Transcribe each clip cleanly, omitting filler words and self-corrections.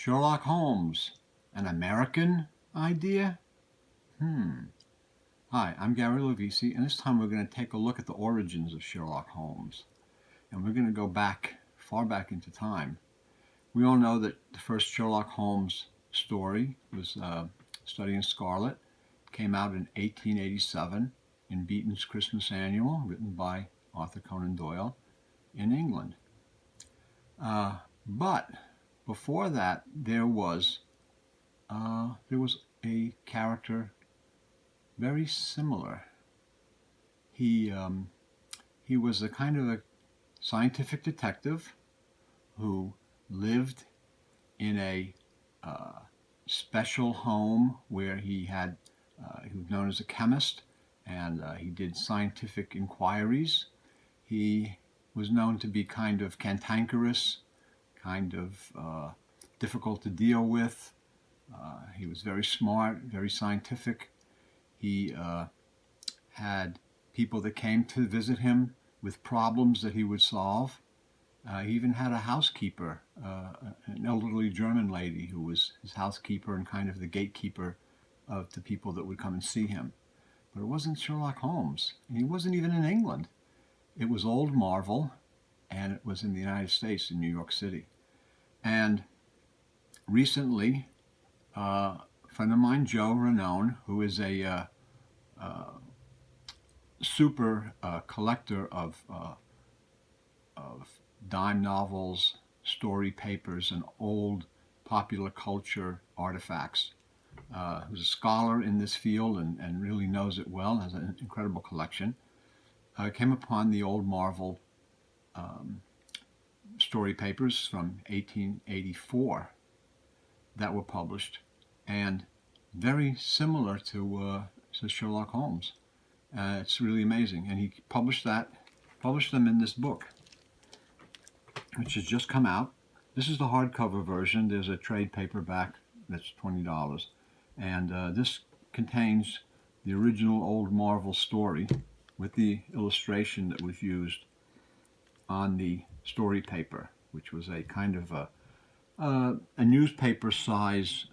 Sherlock Holmes, an American idea? Hi, I'm Gary Lovisi, and this time we're going to take a look at the origins of Sherlock Holmes. And we're going to go back, far back into time. We all know that the first Sherlock Holmes story was Study in Scarlet. It came out in 1887 in Beeton's Christmas Annual, written by Arthur Conan Doyle in England. But before that, there was a character very similar. He was a kind of a scientific detective who lived in a special home where he was known as a chemist, and he did scientific inquiries. He was known to be kind of cantankerous, kind of difficult to deal with. He was very smart, very scientific. He had people that came to visit him with problems that he would solve. He even had a housekeeper, an elderly German lady who was his housekeeper and kind of the gatekeeper of the people that would come and see him. But it wasn't Sherlock Holmes, and he wasn't even in England. It was Old Marvel, and it was in the United States, in New York City. And recently, a friend of mine, Joe Ranone, who is a super collector of dime novels, story papers, and old popular culture artifacts, who's a scholar in this field and really knows it well, has an incredible collection, came upon the Old Marvel story papers from 1884 that were published, and very similar to Sherlock Holmes. It's really amazing, and he published them in this book, which has just come out. This is the hardcover version. There's a trade paperback that's $20, and this contains the original Old Marvel story with the illustration that was used on the story paper, which was a kind of a newspaper-size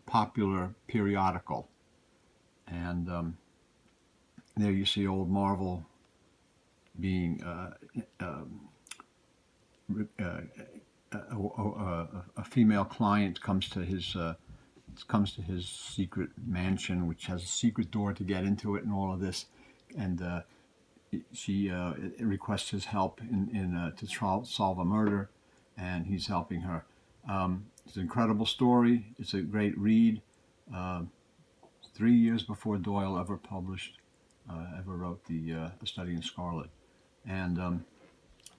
popular periodical. And there you see Old Marvel being a female client comes to his secret mansion, which has a secret door to get into it, and all of this, and she requests his help to solve a murder, and he's helping her. It's an incredible story. It's a great read. 3 years before Doyle ever wrote the Study in Scarlet. And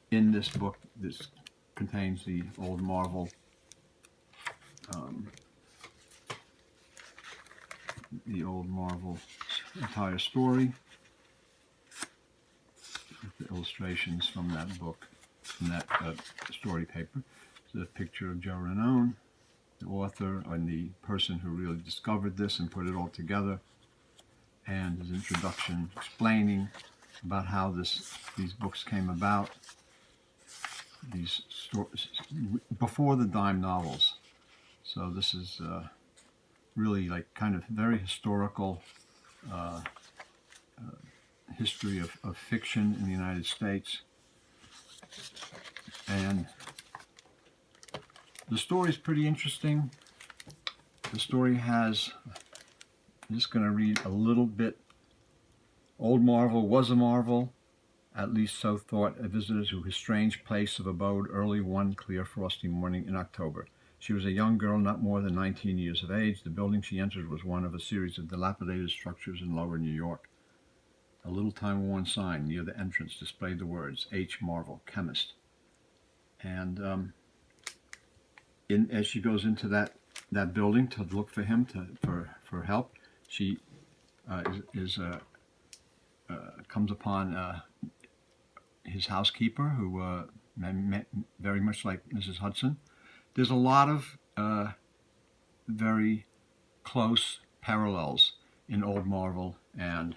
in this book, this contains the Old Marvel entire story, with the illustrations from that book, from that story paper. There's a picture of Joe Ranone, the author and the person who really discovered this and put it all together, and his introduction explaining about how these books came about, these stories before the dime novels. So this is really like kind of very historical history of fiction in the United States. And the story is pretty interesting. The story has, I'm just going to read a little bit. Old Marvel was a marvel, at least so thought a visitor to his strange place of abode early one clear frosty morning in October. She was a young girl not more than 19 years of age. The building she entered was one of a series of dilapidated structures in lower New York. A little time-worn sign near the entrance displayed the words, H. Marvel, chemist. And as she goes into that building to look for him for help, she comes upon his housekeeper, who very much like Mrs. Hudson. There's a lot of very close parallels in Old Marvel and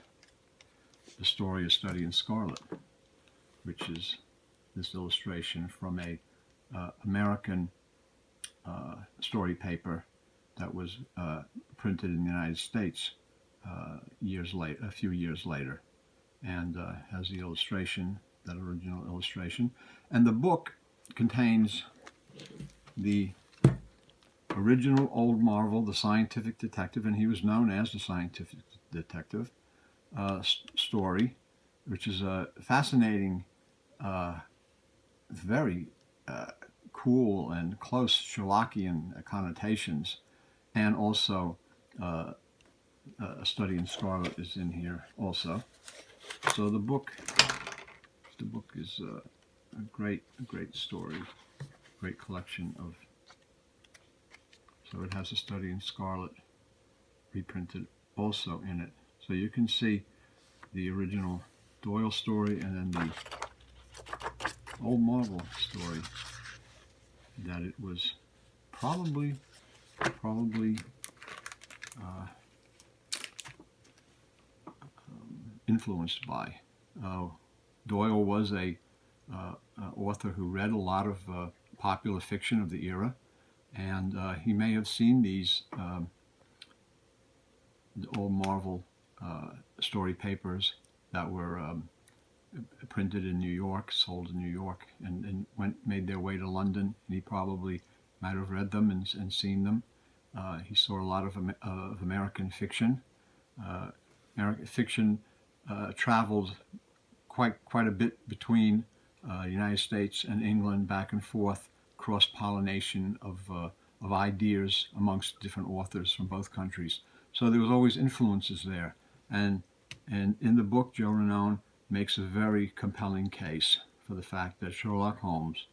the story of Study in Scarlet, which is this illustration from a American story paper that was printed in the United States a few years later, and has the illustration, that original illustration. And the book contains the original old Marvel, the scientific detective, and he was known as the scientific detective, story, which is a fascinating, very cool and close Sherlockian connotations, and also A Study in Scarlet is in here also. So the book is a great story, great collection of. So it has A Study in Scarlet reprinted also in it. So you can see the original Doyle story and then the old Marvel story, that it was probably influenced by. Doyle was a author who read a lot of popular fiction of the era, and he may have seen these the old Marvel story papers that were printed in New York, sold in New York, and made their way to London. And he probably might have read them and seen them. He saw a lot of American fiction. American fiction traveled quite a bit between the United States and England, back and forth, cross-pollination of ideas amongst different authors from both countries. So there was always influences there. And in the book, Joe Ranone makes a very compelling case for the fact that Sherlock Holmes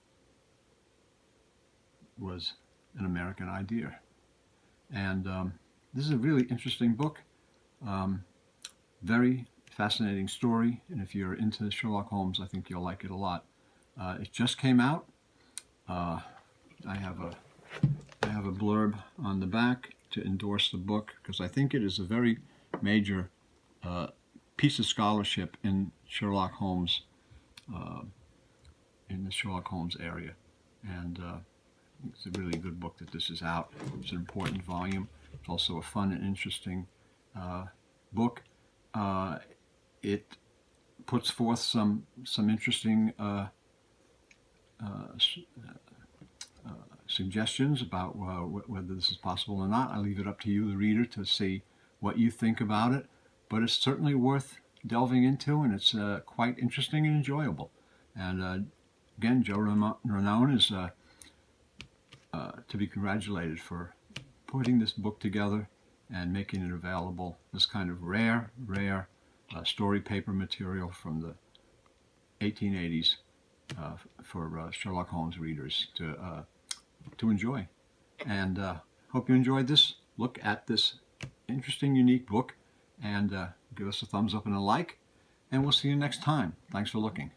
was an American idea. And this is a really interesting book. Very fascinating story, and if you're into Sherlock Holmes, I think you'll like it a lot. It just came out. I have a blurb on the back to endorse the book, because I think it is a very major piece of scholarship in Sherlock Holmes, in the Sherlock Holmes area. And it's a really good book that this is out. It's an important volume. It's also a fun and interesting book. It puts forth some interesting suggestions about whether this is possible or not. I leave it up to you, the reader, to see what you think about it. But it's certainly worth delving into, and it's quite interesting and enjoyable. And again, Joe Ranone is to be congratulated for putting this book together and making it available. This kind of rare story paper material from the 1880s for Sherlock Holmes readers to enjoy. And hope you enjoyed this look at this interesting, unique book. And give us a thumbs up and a like. And we'll see you next time. Thanks for looking.